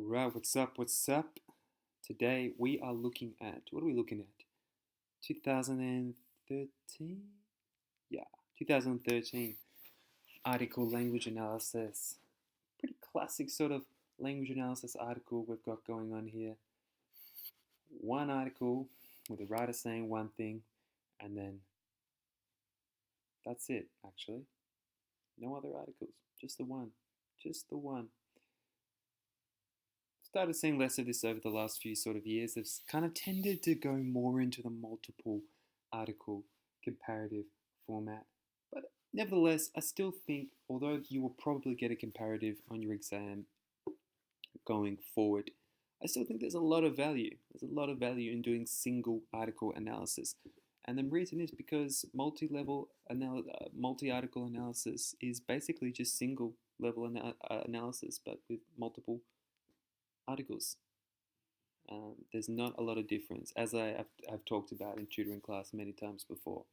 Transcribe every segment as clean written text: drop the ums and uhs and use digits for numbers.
Right, what's up? What's up? Today we are looking at what are we looking at? 2013? Yeah, 2013 article language analysis. Pretty classic sort of language analysis article we've got going on here. One article with the writer saying one thing, and then that's it, actually. No other articles, just the one. Just the one. Started seeing less of this over the last few sort of years. It's kind of tended to go more into the multiple article comparative format. But nevertheless, I still think, although you will probably get a comparative on your exam going forward, I still think there's a lot of value. There's a lot of value in doing single article analysis. And the reason is because multi-article analysis is basically just single level analysis, but with multiple articles. There's not a lot of difference, as I've talked about in tutoring class many times before.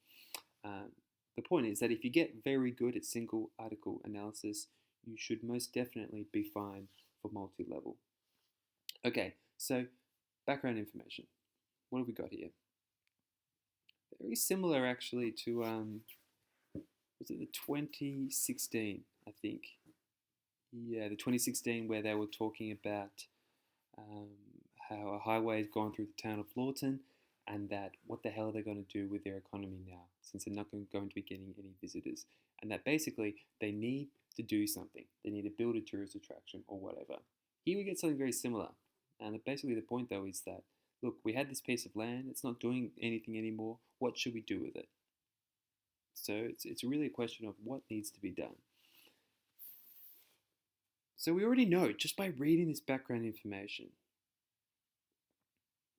Um, the point is that if you get very good at single article analysis, you should most definitely be fine for multi-level. Okay, so background information. What have we got here? Very similar actually to, was it the 2016, I think? Yeah, the 2016 where they were talking about um, how a highway has gone through the town of Lawton, and that what the hell are they going to do with their economy now, since they're not going to be getting any visitors, and that basically they need to do something. They need to build a tourist attraction or whatever. Here we get something very similar, and basically the point though is that, look, we had this piece of land, it's not doing anything anymore. What should we do with it? So it's really a question of what needs to be done. So we already know just by reading this background information,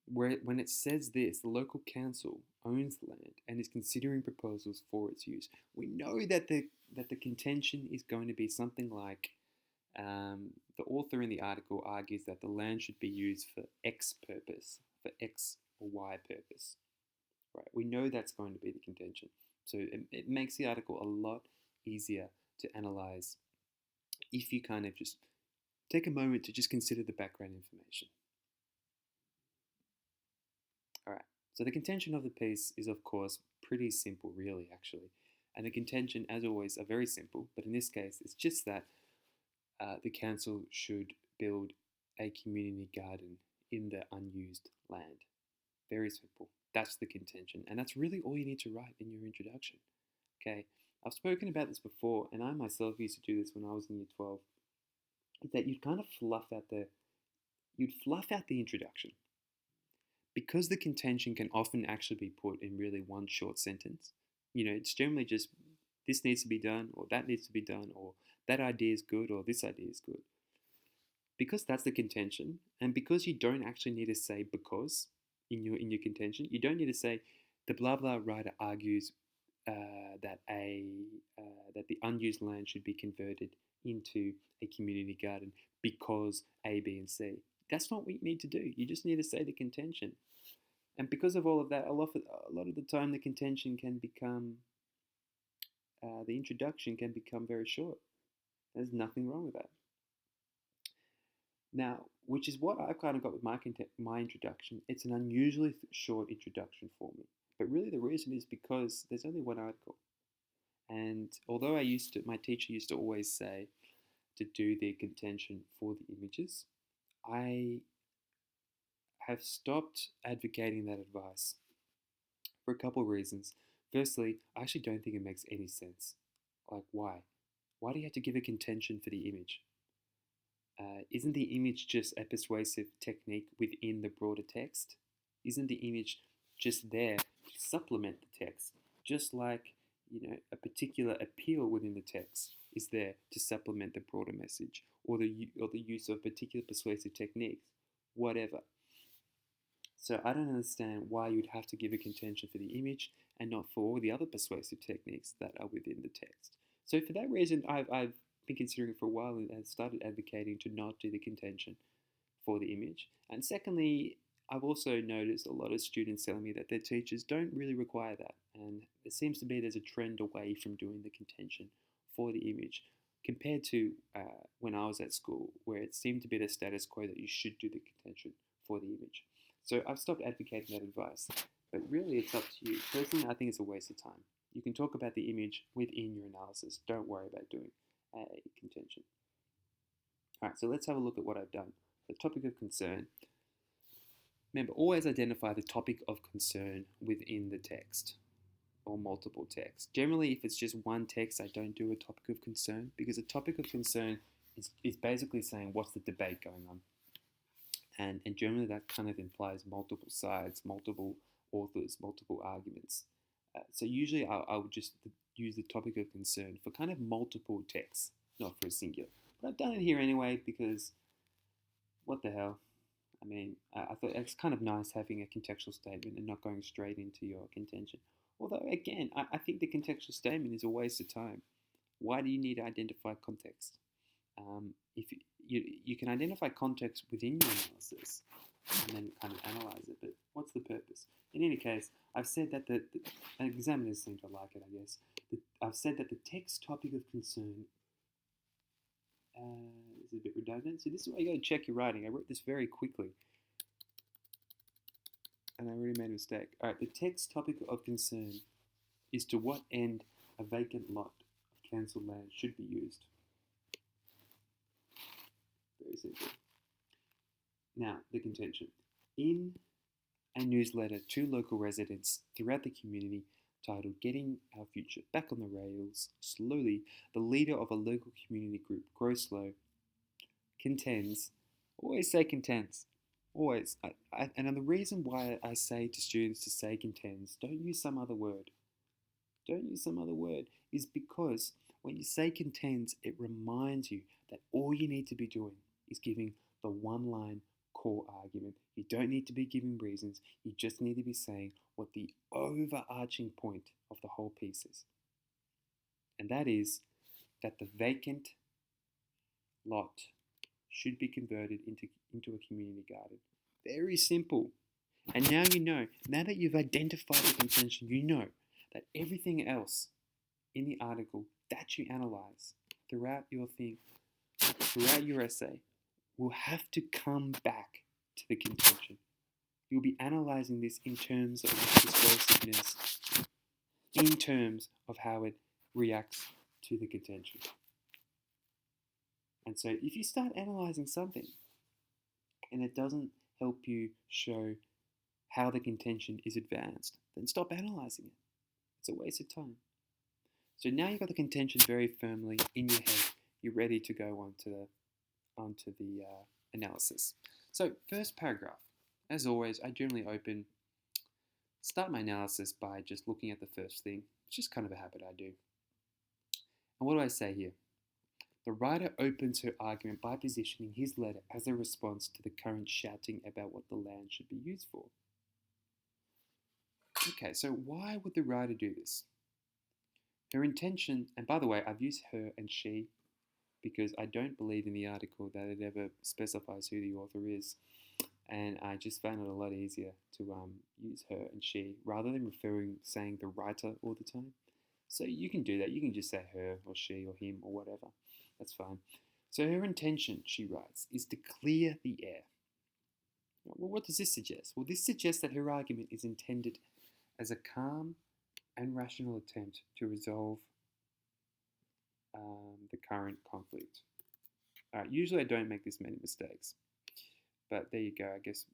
where when it says this, the local council owns the land and is considering proposals for its use, we know that the contention is going to be something like, the author in the article argues that the land should be used for X purpose, for X or Y purpose. Right? We know that's going to be the contention. So it makes the article a lot easier to analyze if you kind of just take a moment to just consider the background information. All right, so the contention of the piece is, of course, pretty simple, really, actually. And the contention, as always, are very simple, but in this case, it's just that the council should build a community garden in the unused land. Very simple. That's the contention, and that's really all you need to write in your introduction. Okay, I've spoken about this before, and I myself used to do this when I was in year 12. That you'd kind of you'd fluff out the introduction, because the contention can often actually be put in really one short sentence. It's generally just this needs to be done, or that needs to be done, or that idea is good, or this idea is good. Because that's the contention, and because you don't actually need to say because in your contention, you don't need to say the blah blah writer argues that that the unused land should be converted into a community garden because A, B, and C. That's not what you need to do. You just need to say the contention. And because of all of that, a lot of the time the contention can become, the introduction can become very short. There's nothing wrong with that. Now, which is what I've kind of got with my introduction. It's an unusually short introduction for me. But really the reason is because there's only one article. And although my teacher used to always say to do the contention for the images, I have stopped advocating that advice for a couple of reasons. Firstly, I actually don't think it makes any sense. Like, why? Why do you have to give a contention for the image? Isn't the image just a persuasive technique within the broader text? Isn't the image just there to supplement the text? Just like, a particular appeal within the text is there to supplement the broader message, or the use of particular persuasive techniques, whatever. So I don't understand why you'd have to give a contention for the image and not for all the other persuasive techniques that are within the text. So for that reason, I've been considering for a while and have started advocating to not do the contention for the image. And secondly, I've also noticed a lot of students telling me that their teachers don't really require that. And it seems to be there's a trend away from doing the contention for the image. compared to when I was at school, where it seemed to be the status quo that you should do the contention for the image. So I've stopped advocating that advice, but really it's up to you. Personally, I think it's a waste of time. You can talk about the image within your analysis. Don't worry about doing a contention. All right, so let's have a look at what I've done. The topic of concern. Remember, always identify the topic of concern within the text or multiple texts. Generally, if it's just one text, I don't do a topic of concern, because a topic of concern is basically saying what's the debate going on. And generally that kind of implies multiple sides, multiple authors, multiple arguments. So usually I would just use the topic of concern for kind of multiple texts, not for a singular. But I've done it here anyway because what the hell? I mean, I thought it's kind of nice having a contextual statement and not going straight into your contention. Although, again, I think the contextual statement is a waste of time. Why do you need to identify context? If you can identify context within your analysis and then kind of analyze it, but what's the purpose? In any case, I've said that the examiners seem to like it, I guess. I've said that the text topic of concern is a bit redundant. So this is why you got to check your writing. I wrote this very quickly, and I really made a mistake. All right, the text topic of concern is to what end a vacant lot of council land should be used. Very simple. Now, the contention. In a newsletter to local residents throughout the community titled Getting Our Future Back on the Rails Slowly, the leader of a local community group, Grow Slow, contends, always say contends, always. And the reason why I say to students to say contends, don't use some other word. Don't use some other word, is because when you say contends, it reminds you that all you need to be doing is giving the one-line core argument. You don't need to be giving reasons. You just need to be saying what the overarching point of the whole piece is. And that is that the vacant lot should be converted into a community garden. Very simple. And now you know, now that you've identified the contention, you know that everything else in the article that you analyze throughout your thing, throughout your essay, will have to come back to the contention. You'll be analyzing this in terms of its explosiveness, in terms of how it reacts to the contention. And so if you start analyzing something and it doesn't help you show how the contention is advanced, then stop analyzing it. It's a waste of time. So now you've got the contention very firmly in your head. You're ready to go onto the analysis. So first paragraph. As always, I generally start my analysis by just looking at the first thing. It's just kind of a habit I do. And what do I say here? The writer opens her argument by positioning his letter as a response to the current shouting about what the land should be used for. Okay, so why would the writer do this? Her intention, and by the way, I've used her and she because I don't believe in the article that it ever specifies who the author is. And I just found it a lot easier to use her and she rather than saying the writer all the time. So you can do that. You can just say her or she or him or whatever. That's fine. So her intention, she writes, is to clear the air. Well, what does this suggest? Well, this suggests that her argument is intended as a calm and rational attempt to resolve the current conflict. All right, usually I don't make this many mistakes, but there you go. I guess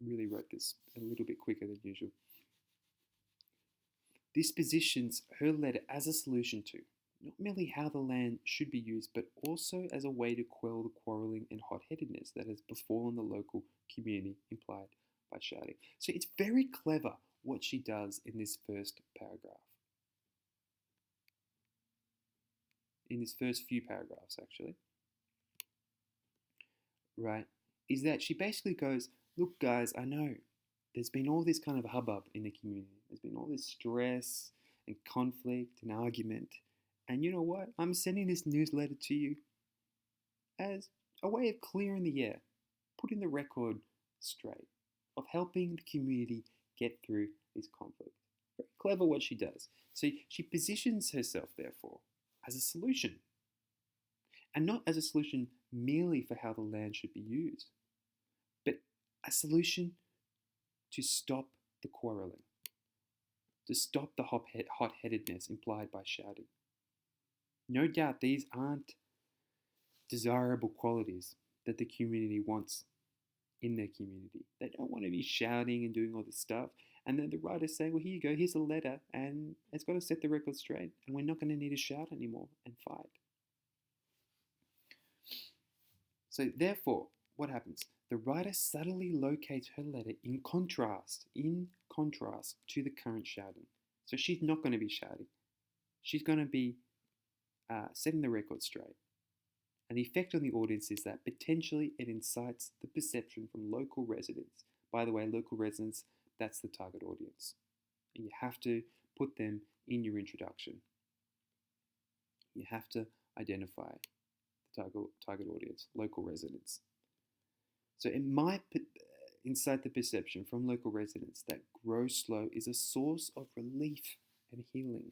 really wrote this a little bit quicker than usual. This positions her letter as a solution to not merely how the land should be used, but also as a way to quell the quarrelling and hot-headedness that has befallen the local community, implied by shouting. So it's very clever what she does in this first paragraph. In this first few paragraphs, actually. Right? Is that she basically goes, look guys, I know there's been all this kind of hubbub in the community. There's been all this stress and conflict and argument. And you know what? I'm sending this newsletter to you as a way of clearing the air, putting the record straight, of helping the community get through this conflict. Very clever what she does. So she positions herself, therefore, as a solution. and not as a solution merely for how the land should be used, but a solution to stop the quarrelling, to stop the hot-headedness implied by shouting. No doubt these aren't desirable qualities that the community wants in their community. They don't want to be shouting and doing all this stuff. And then the writers say, well, here you go, here's a letter, and it's got to set the record straight, and we're not going to need to shout anymore and fight. So therefore, what happens? The writer subtly locates her letter in contrast to the current shouting. So she's not going to be shouting. She's going to be setting the record straight. And the effect on the audience is that potentially it incites the perception from local residents. By the way, local residents, that's the target audience. And you have to put them in your introduction. You have to identify the target audience, local residents. So it might incite the perception from local residents that grow slow is a source of relief and healing.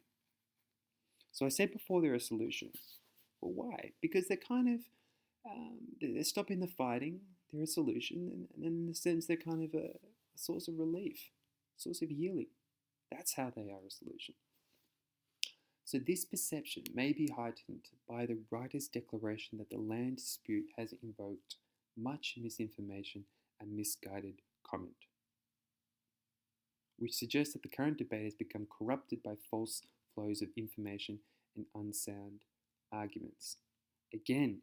So I said before there are solutions. Well, why? Because they're kind of, they're stopping the fighting, they're a solution, and in a sense they're kind of a source of relief, a source of healing. That's how they are a solution. So this perception may be heightened by the writer's declaration that the land dispute has invoked much misinformation and misguided comment, which suggests that the current debate has become corrupted by false flows of information and unsound arguments. Again,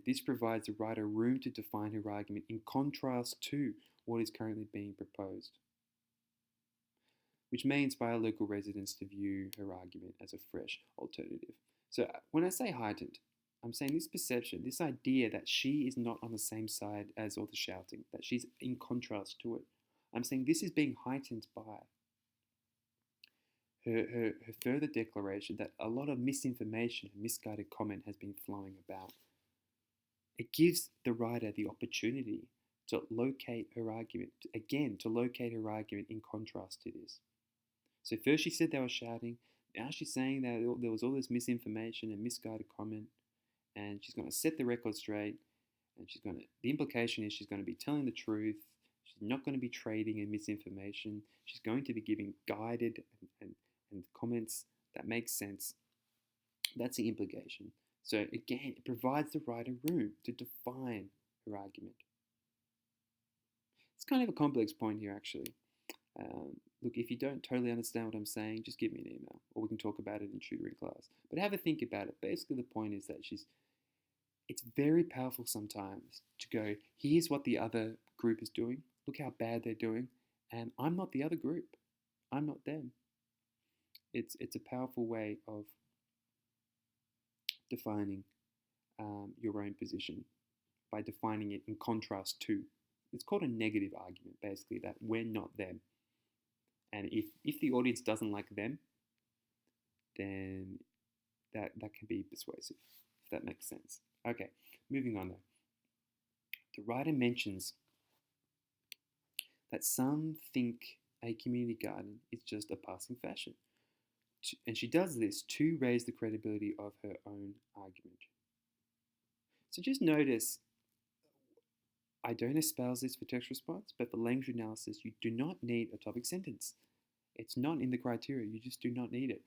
this provides the writer room to define her argument in contrast to what is currently being proposed, which may inspire local residents to view her argument as a fresh alternative. So when I say heightened, I'm saying this perception, this idea that she is not on the same side as all the shouting, that she's in contrast to it. I'm saying this is being heightened by her further declaration that a lot of misinformation and misguided comment has been flowing about. It gives the writer the opportunity to locate her argument, to locate her argument in contrast to this. So first she said they were shouting, now she's saying that there was all this misinformation and misguided comment, and she's going to set the record straight, and the implication is she's going to be telling the truth, she's not going to be trading in misinformation, she's going to be giving guided and comments that make sense. That's the implication. So again, it provides the writer room to define her argument. It's kind of a complex point here, actually. Look, if you don't totally understand what I'm saying, just give me an email, or we can talk about it in tutoring class. But have a think about it. Basically, the point is that it's very powerful sometimes to go, here's what the other group is doing, look how bad they're doing, and I'm not the other group. I'm not them. It's a powerful way of defining your own position by defining it in contrast to. It's called a negative argument, basically, that we're not them. And if the audience doesn't like them, then that can be persuasive, if that makes sense. Okay, moving on though. The writer mentions that some think a community garden is just a passing fashion. And she does this to raise the credibility of her own argument. So just notice, I don't espouse this for text response, but for language analysis, you do not need a topic sentence. It's not in the criteria, you just do not need it.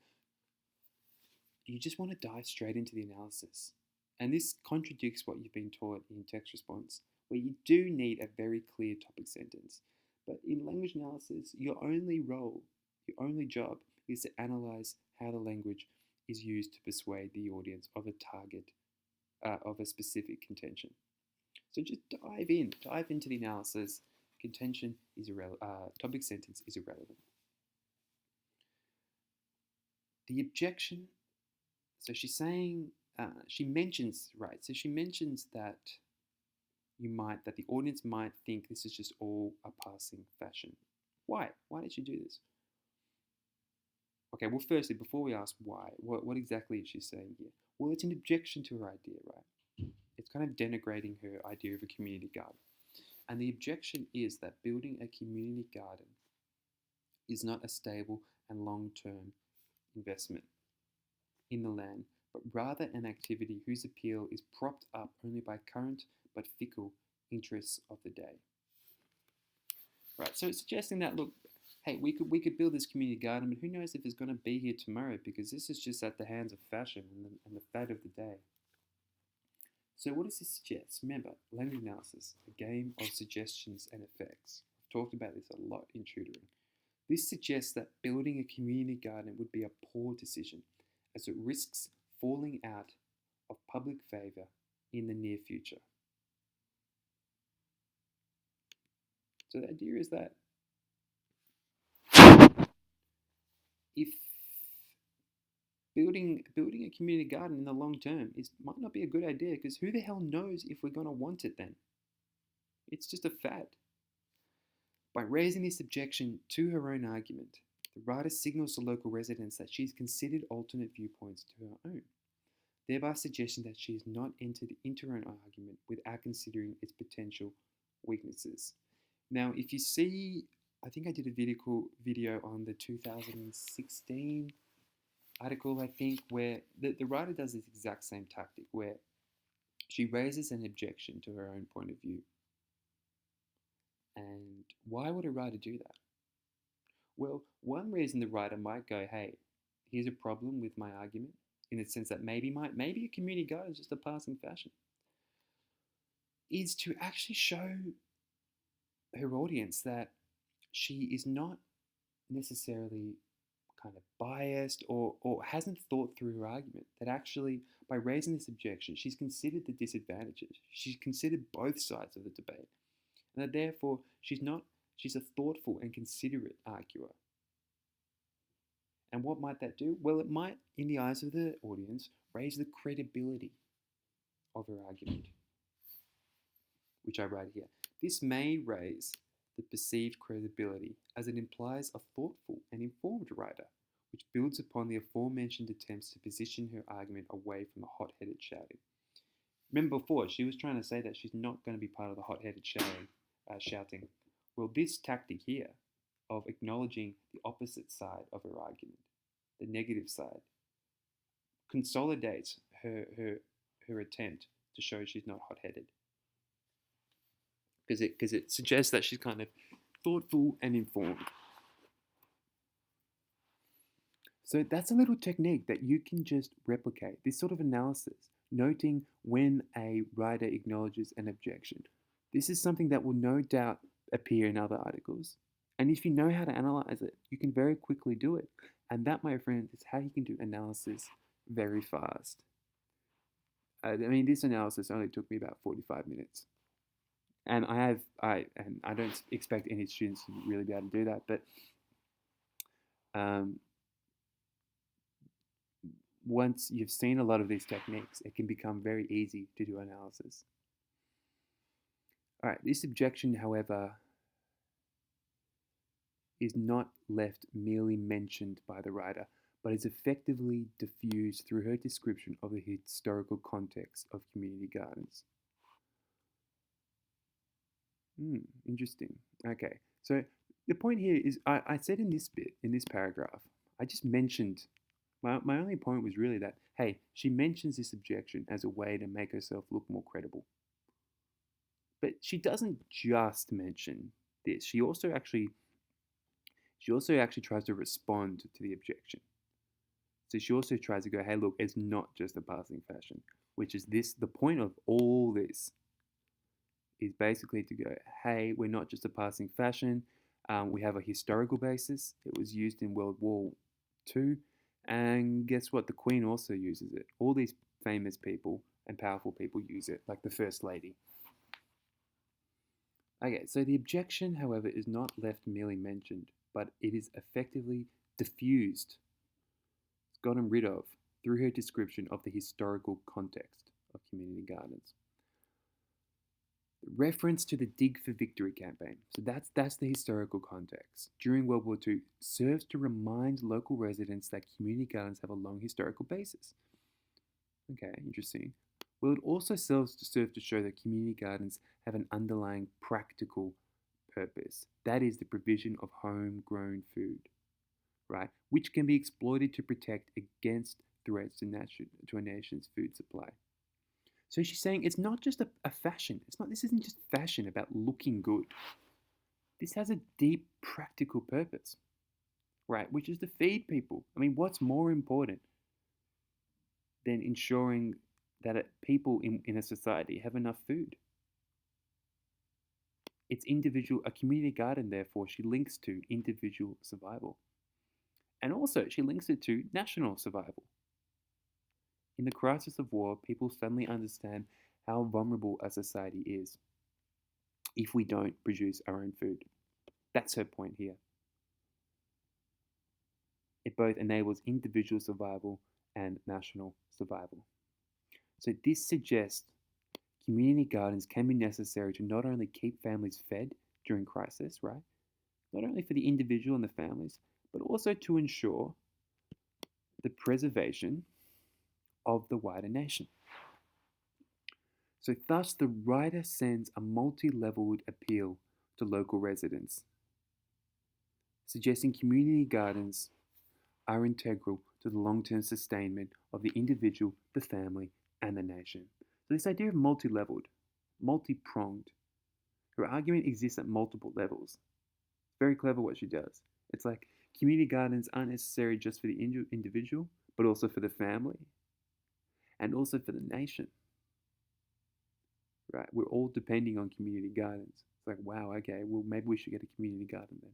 You just want to dive straight into the analysis. And this contradicts what you've been taught in text response, where you do need a very clear topic sentence. But in language analysis, your only job is to analyze how the language is used to persuade the audience of a specific contention. So just dive into the analysis. Contention is irrelevant. Topic sentence is irrelevant. The objection. So she's saying she mentions that the audience might think this is just all a passing fashion. Why? Why did she do this? Okay, well, firstly, before we ask why, what exactly is she saying here? Well, it's an objection to her idea, right? It's kind of denigrating her idea of a community garden. And the objection is that building a community garden is not a stable and long-term investment in the land, but rather an activity whose appeal is propped up only by current but fickle interests of the day. Right, so it's suggesting that, look, hey, we could build this community garden, but who knows if it's going to be here tomorrow, because this is just at the hands of fashion and the fad of the day. So what does this suggest? Remember, language analysis, a game of suggestions and effects. I've talked about this a lot in tutoring. This suggests that building a community garden would be a poor decision, as it risks falling out of public favour in the near future. So the idea is that if building a community garden in the long term might not be a good idea, because who the hell knows if we're going to want it then? It's just a fad. By raising this objection to her own argument, the writer signals to local residents that she's considered alternate viewpoints to her own, thereby suggesting that she has not entered into her own argument without considering its potential weaknesses. Now, if you see, I think I did a video on the 2016 article, I think, where the writer does this exact same tactic, where she raises an objection to her own point of view. And why would a writer do that? Well, one reason the writer might go, hey, here's a problem with my argument, in the sense that maybe a community garden is just a passing fashion, is to actually show her audience that she is not necessarily kind of biased or hasn't thought through her argument, that actually by raising this objection, she's considered the disadvantages. She's considered both sides of the debate. And that therefore she's a thoughtful and considerate arguer. And what might that do? Well, it might, in the eyes of the audience, raise the credibility of her argument, which I write here. This may raise the perceived credibility, as it implies a thoughtful and informed writer, which builds upon the aforementioned attempts to position her argument away from the hot-headed shouting. Remember before, she was trying to say that she's not going to be part of the hot-headed shouting. Well, this tactic here of acknowledging the opposite side of her argument, the negative side, consolidates her attempt to show she's not hot-headed. Because it suggests that she's kind of thoughtful and informed. So that's a little technique that you can just replicate, this sort of analysis, noting when a writer acknowledges an objection. This is something that will no doubt appear in other articles. And if you know how to analyze it, you can very quickly do it. And that, my friends, is how you can do analysis very fast. This analysis only took me about 45 minutes. And I don't expect any students to really be able to do that, but once you've seen a lot of these techniques, it can become very easy to do analysis. All right, this objection, however, is not left merely mentioned by the writer, but is effectively diffused through her description of the historical context of community gardens. Interesting. Okay, so the point here is, I said in this paragraph, I just mentioned, my only point was really that, hey, she mentions this objection as a way to make herself look more credible. But she doesn't just mention this. She also actually tries to respond to the objection. So she also tries to go, hey, look, it's not just a passing fashion, which is this, the point of all this is basically to go, hey, we're not just a passing fashion. We have a historical basis. It was used in World War II. And guess what? The Queen also uses it. All these famous people and powerful people use it, like the First Lady. Okay, so the objection, however, is not left merely mentioned, but it is effectively diffused. It's gotten rid of through her description of the historical context of community gardens. The reference to the Dig for Victory campaign, so that's the historical context, during World War II, serves to remind local residents that community gardens have a long historical basis. Okay, interesting. Well, it also serves to show that community gardens have an underlying practical purpose. That is the provision of homegrown food, right? Which can be exploited to protect against threats to a nation's food supply. So she's saying it's not just a fashion. This isn't just fashion about looking good. This has a deep practical purpose, right? Which is to feed people. I mean, what's more important than ensuring that people in a society have enough food? It's individual, a community garden, therefore, she links to individual survival. And also, she links it to national survival. In the crisis of war, people suddenly understand how vulnerable a society is if we don't produce our own food. That's her point here. It both enables individual survival and national survival. So this suggests community gardens can be necessary to not only keep families fed during crisis, right? Not only for the individual and the families, but also to ensure the preservation of the wider nation. So thus the writer sends a multi-leveled appeal to local residents, suggesting community gardens are integral to the long-term sustainment of the individual, the family, and the nation. So this idea of multi-leveled, multi-pronged, her argument exists at multiple levels. It's very clever what she does. It's like community gardens aren't necessary just for the individual, but also for the family, and also for the nation. Right? We're all depending on community gardens. It's like, wow, okay, well, maybe we should get a community garden then.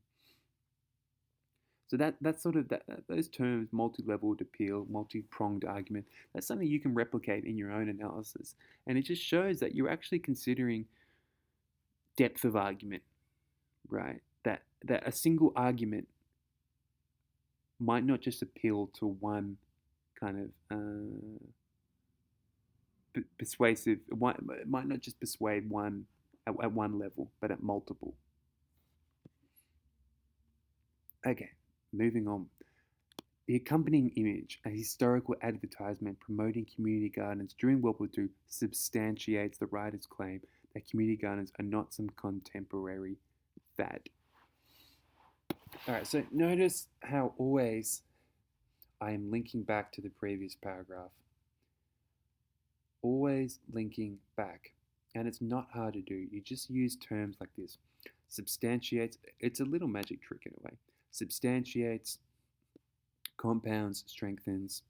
So that's sort of those terms, multi-leveled appeal, multi-pronged argument, that's something you can replicate in your own analysis. And it just shows that you're actually considering depth of argument, right? That a single argument might not just appeal to one kind of persuasive, it might not just persuade one at one level, but at multiple. Okay, moving on. The accompanying image, a historical advertisement promoting community gardens during World War II, substantiates the writer's claim that community gardens are not some contemporary fad. Alright, so notice how always I am linking back to the previous paragraph. Always linking back. And it's not hard to do. You just use terms like this. Substantiates, it's a little magic trick in a way. Substantiates, compounds, strengthens.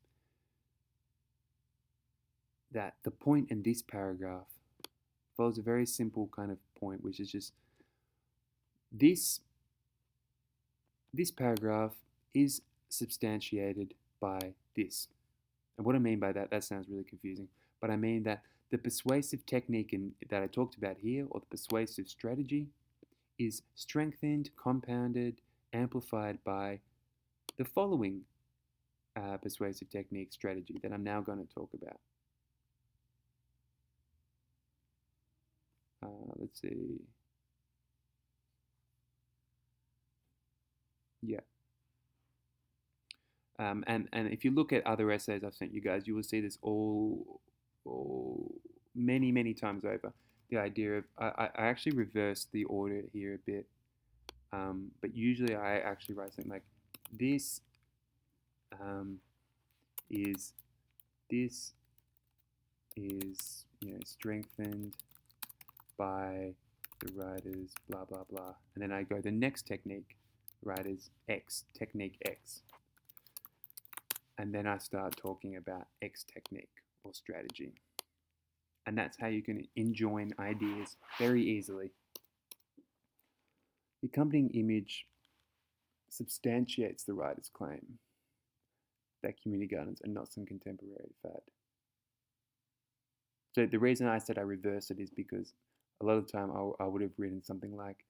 That the point in this paragraph follows a very simple kind of point, which is just this paragraph is substantiated by this. And what I mean by that sounds really confusing, but I mean that the persuasive technique that I talked about here, or the persuasive strategy, is strengthened, compounded, amplified by the following persuasive technique strategy that I'm now going to talk about. Let's see. Yeah. And if you look at other essays I've sent you guys, you will see this all many times over. The idea of I actually reversed the order here a bit, but usually I actually write something like this is strengthened by the writer's blah blah blah, and then I go the next technique, writer's X, technique X. And then I start talking about X technique or strategy. And that's how you can enjoin ideas very easily. The accompanying image substantiates the writer's claim that community gardens are not some contemporary fad. So the reason I said I reversed it is because a lot of the time I would have written something like,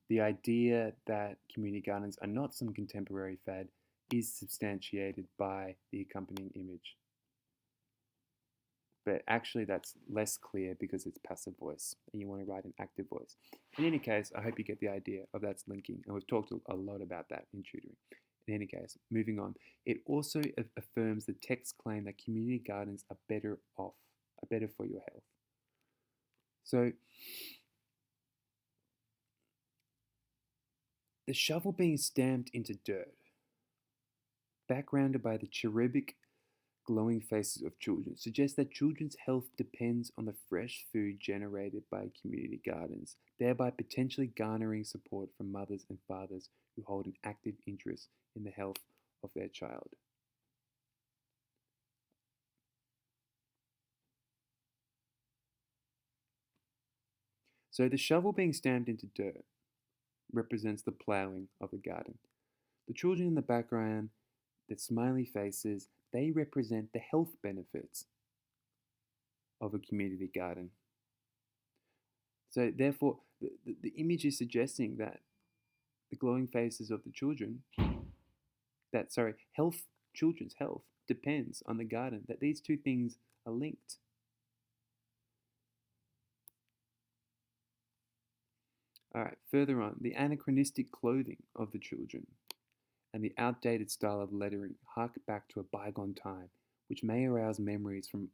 the idea that community gardens are not some contemporary fad is substantiated by the accompanying image. But actually that's less clear because it's passive voice and you want to write an active voice. In any case, I hope you get the idea of that's linking, and we've talked a lot about that in tutoring. In any case, moving on, it also affirms the text's claim that community gardens are better for your health. So the shovel being stamped into dirt, backgrounded by the cherubic glowing faces of children suggests that children's health depends on the fresh food generated by community gardens, thereby potentially garnering support from mothers and fathers who hold an active interest in the health of their child. So the shovel being stamped into dirt represents the ploughing of the garden. The children in the background, the smiley faces, they represent the health benefits of a community garden. So therefore, the image is suggesting that the glowing faces of the children, that, sorry, health, children's health depends on the garden, that these two things are linked. All right, further on, the anachronistic clothing of the children and the outdated style of lettering hark back to a bygone time, which may arouse memories from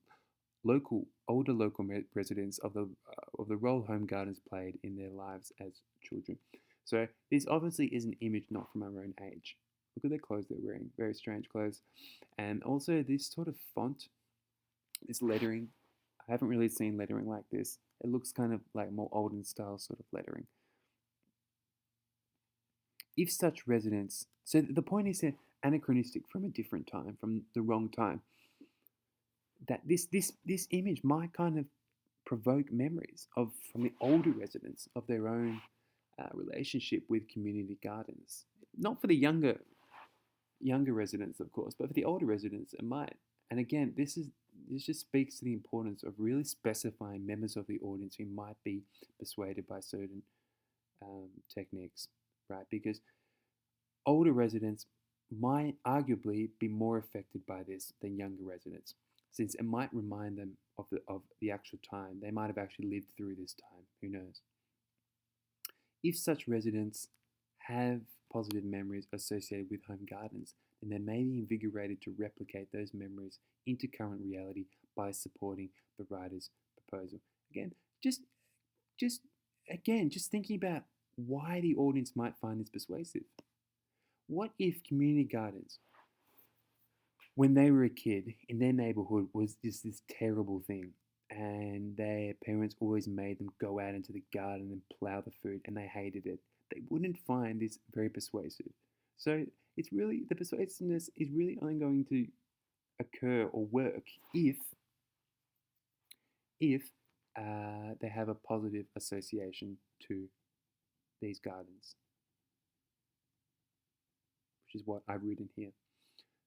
older local residents of the role home gardens played in their lives as children. So this obviously is an image not from our own age. Look at the clothes they're wearing, very strange clothes, and also this sort of font, this lettering. I haven't really seen lettering like this. It looks kind of like more olden style sort of lettering. If such residents, so the point is that anachronistic, from a different time, from the wrong time, that this image might kind of provoke memories of from the older residents of their own relationship with community gardens. Not for the younger residents, of course, but for the older residents, it might. And again, this just speaks to the importance of really specifying members of the audience who might be persuaded by certain techniques, right? Because older residents might arguably be more affected by this than younger residents, since it might remind them of the actual time. They might have actually lived through this time. Who knows? If such residents have positive memories associated with home gardens, then they may be invigorated to replicate those memories into current reality by supporting the writer's proposal. Again, just just just thinking about why the audience might find this persuasive. What if community gardens, when they were a kid in their neighborhood, was just this terrible thing, and their parents always made them go out into the garden and plow the food, and they hated it? They wouldn't find this very persuasive. So it's really, the persuasiveness is really only going to occur or work if they have a positive association to these gardens, which is what I've written here.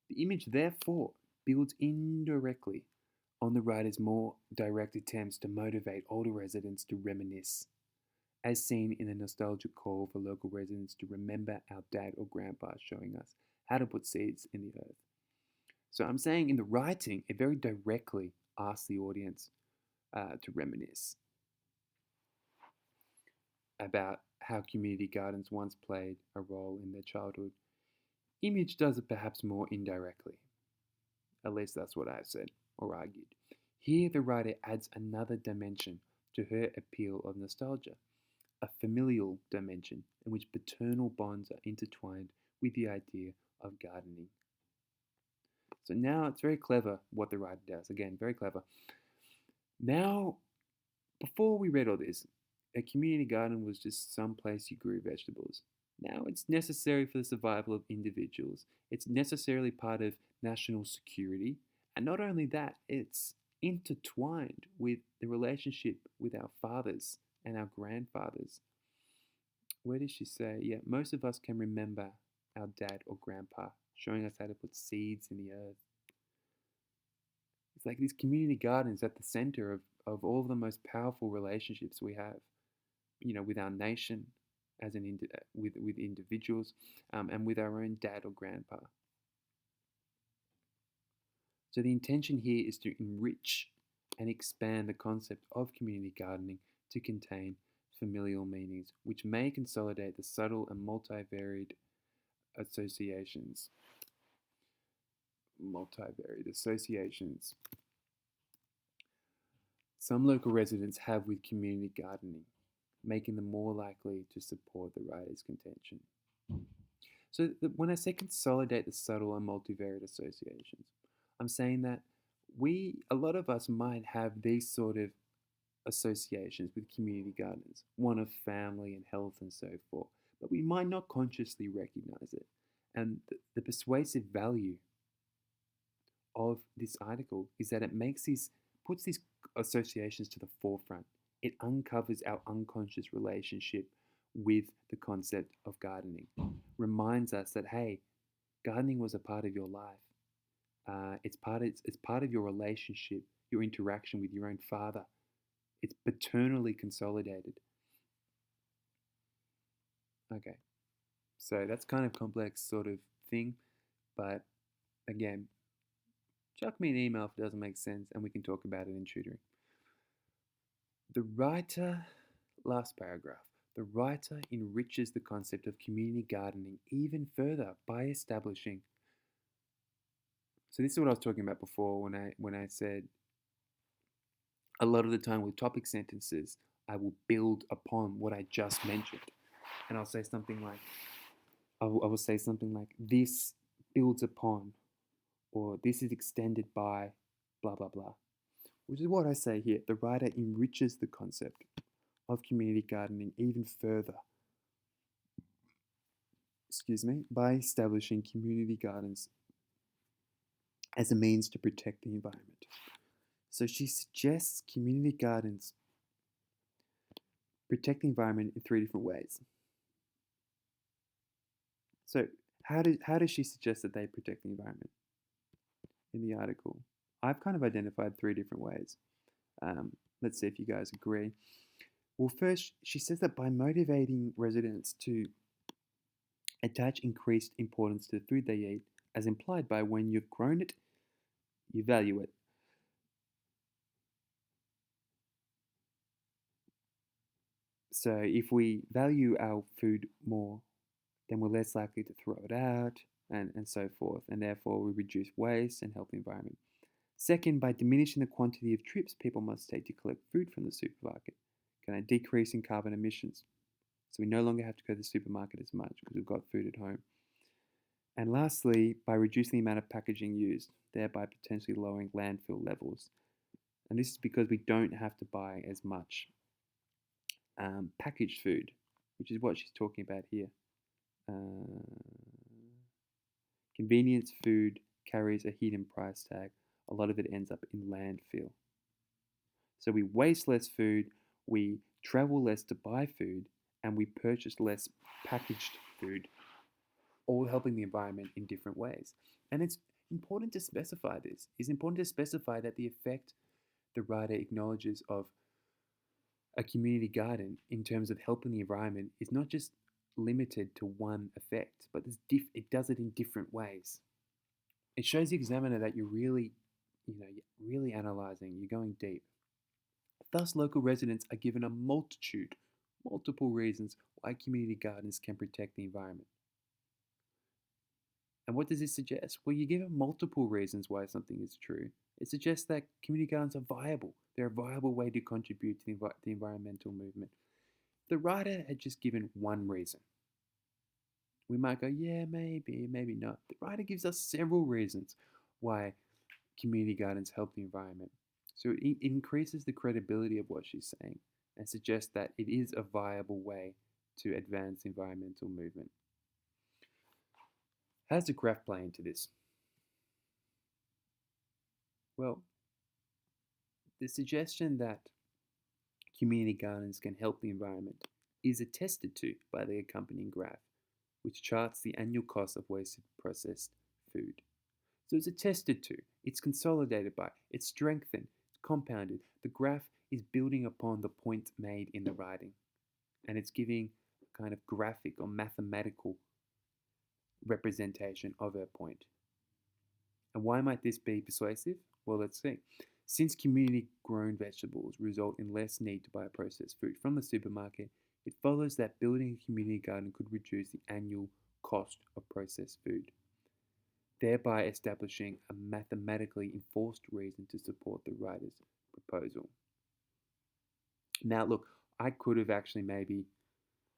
The image, therefore, builds indirectly on the writer's more direct attempts to motivate older residents to reminisce, as seen in the nostalgic call for local residents to remember our dad or grandpa showing us how to put seeds in the earth. So I'm saying in the writing, it very directly asks the audience to reminisce about how community gardens once played a role in their childhood. Image does it perhaps more indirectly. At least that's what I've said or argued. Here, the writer adds another dimension to her appeal of nostalgia, a familial dimension in which paternal bonds are intertwined with the idea of gardening. So now it's very clever what the writer does. Again, very clever. Now, before we read all this, a community garden was just some place you grew vegetables. Now it's necessary for the survival of individuals. It's necessarily part of national security. And not only that, it's intertwined with the relationship with our fathers and our grandfathers. Where did she say? Yeah, most of us can remember our dad or grandpa showing us how to put seeds in the earth. It's like this community garden is at the center of all of the most powerful relationships we have, with our nation, with individuals, and with our own dad or grandpa. So the intention here is to enrich and expand the concept of community gardening to contain familial meanings, which may consolidate the subtle and multivariate associations. Some local residents have with community gardening, making them more likely to support the writer's contention. So when I say consolidate the subtle and multivariate associations, I'm saying that a lot of us might have these sort of associations with community gardens, one of family and health and so forth, but we might not consciously recognize it. And the persuasive value of this article is that puts these associations to the forefront. It uncovers our unconscious relationship with the concept of gardening, reminds us that, hey, gardening was a part of your life. It's part of your relationship, your interaction with your own father. It's paternally consolidated. Okay, so that's kind of complex sort of thing, but again, chuck me an email if it doesn't make sense, and we can talk about it in tutoring. The writer, last paragraph. The writer enriches the concept of community gardening even further by establishing. So this is what I was talking about before when I said a lot of the time with topic sentences, I will build upon what I just mentioned. And I'll say something like, I will say something like, this builds upon, or this is extended by, blah, blah, blah. Which is what I say here. The writer enriches the concept of community gardening even further, by establishing community gardens as a means to protect the environment. So she suggests community gardens protect the environment in 3 different ways. So how does she suggest that they protect the environment in the article? I've kind of identified 3 different ways. Let's see if you guys agree. Well, first, she says that by motivating residents to attach increased importance to the food they eat, as implied by when you've grown it, you value it. So if we value our food more, then we're less likely to throw it out and so forth, and therefore we reduce waste and help the environment. Second, by diminishing the quantity of trips people must take to collect food from the supermarket, decreasing carbon emissions. So we no longer have to go to the supermarket as much because we've got food at home. And lastly, by reducing the amount of packaging used, thereby potentially lowering landfill levels. And this is because we don't have to buy as much packaged food, which is what she's talking about here. Convenience food carries a hidden price tag. A lot of it ends up in landfill. So we waste less food, we travel less to buy food, and we purchase less packaged food, all helping the environment in different ways. And it's important to specify this. It's important to specify that the effect the writer acknowledges of a community garden in terms of helping the environment is not just limited to one effect, but it does it in different ways. It shows the examiner that you're really analyzing, you're going deep. Thus, local residents are given a multiple reasons why community gardens can protect the environment. And what does this suggest? Well, you give them multiple reasons why something is true. It suggests that community gardens are viable. They're a viable way to contribute to the environmental movement. The writer had just given one reason. We might go, yeah, maybe, maybe not. The writer gives us several reasons why community gardens help the environment. So it increases the credibility of what she's saying and suggests that it is a viable way to advance the environmental movement. How does the graph play into this? Well, the suggestion that community gardens can help the environment is attested to by the accompanying graph, which charts the annual cost of wasted processed food. So it's attested to, it's consolidated by, it's strengthened, it's compounded. The graph is building upon the point made in the writing, and it's giving a kind of graphic or mathematical representation of her point. And why might this be persuasive? Well, let's see. Since community grown vegetables result in less need to buy processed food from the supermarket, it follows that building a community garden could reduce the annual cost of processed food, thereby establishing a mathematically enforced reason to support the writer's proposal. Now, look, I could have actually maybe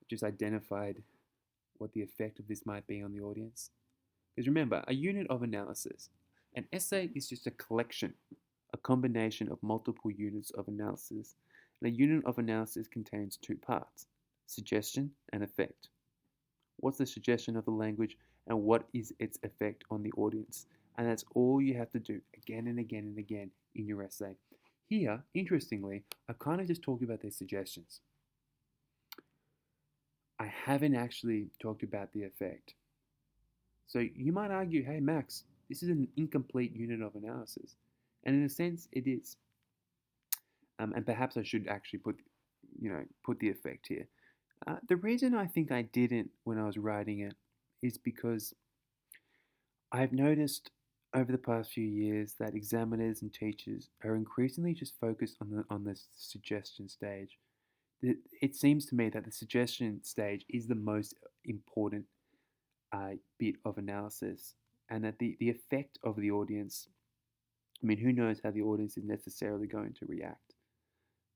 just identified what the effect of this might be on the audience. Because remember, a unit of analysis, An essay is just a collection, a combination of multiple units of analysis. And a unit of analysis contains two parts: suggestion and effect. What's the suggestion of the language, and what is its effect on the audience? And that's all you have to do again and again and again in your essay. Here, interestingly, I've kind of just talked about their suggestions. I haven't actually talked about the effect. So you might argue, hey, Max, this is an incomplete unit of analysis. And in a sense, it is. And perhaps I should actually put the effect here. The reason I think I didn't when I was writing it is because I've noticed over the past few years that examiners and teachers are increasingly just focused on the suggestion stage. It seems to me that the suggestion stage is the most important bit of analysis, and that the effect of the audience. I mean, who knows how the audience is necessarily going to react?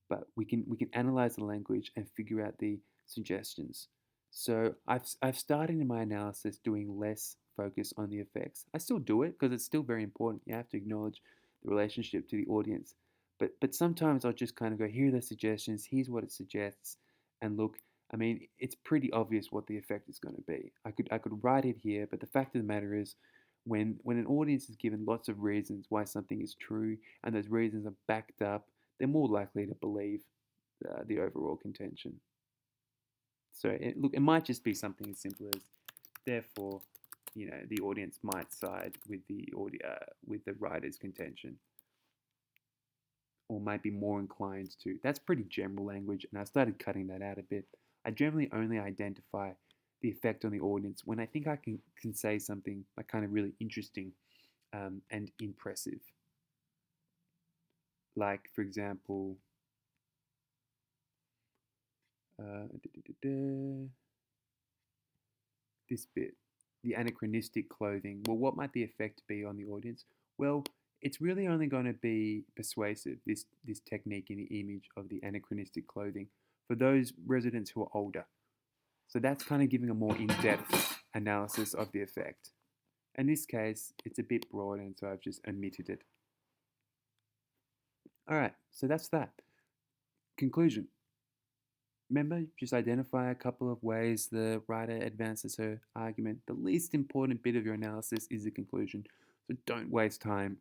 But we can analyze the language and figure out the suggestions. So I've started in my analysis doing less focus on the effects. I still do it because it's still very important. You have to acknowledge the relationship to the audience. But sometimes I'll just kind of go, here are the suggestions, here's what it suggests, and look, I mean, it's pretty obvious what the effect is going to be. I could write it here, but the fact of the matter is, when an audience is given lots of reasons why something is true, and those reasons are backed up, they're more likely to believe the overall contention. So look, it might just be something as simple as, therefore, the audience might side with the writer's contention, or might be more inclined to. That's pretty general language, and I started cutting that out a bit. I generally only identify the effect on the audience when I think I can say something like kind of really interesting and impressive. Like, for example, uh, this bit, the anachronistic clothing. Well, what might the effect be on the audience? Well, it's really only going to be persuasive, this technique in the image of the anachronistic clothing, for those residents who are older. So that's kind of giving a more in-depth analysis of the effect. In this case, it's a bit broad, and so I've just omitted it. All right, so that's that. Conclusion. Remember, just identify a couple of ways the writer advances her argument. The least important bit of your analysis is the conclusion. So don't waste time,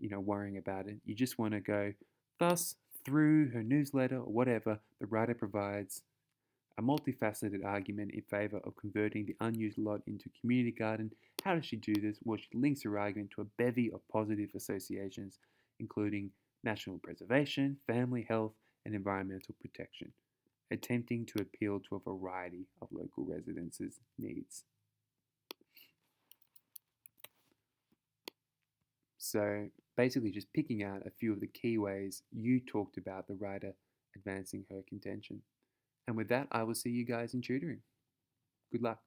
worrying about it. You just want to go, thus, through her newsletter or whatever, the writer provides a multifaceted argument in favor of converting the unused lot into a community garden. How does she do this? Well, she links her argument to a bevy of positive associations, including national preservation, family health, and environmental protection, attempting to appeal to a variety of local residents' needs. So basically just picking out a few of the key ways you talked about the writer advancing her contention. And with that, I will see you guys in tutoring. Good luck.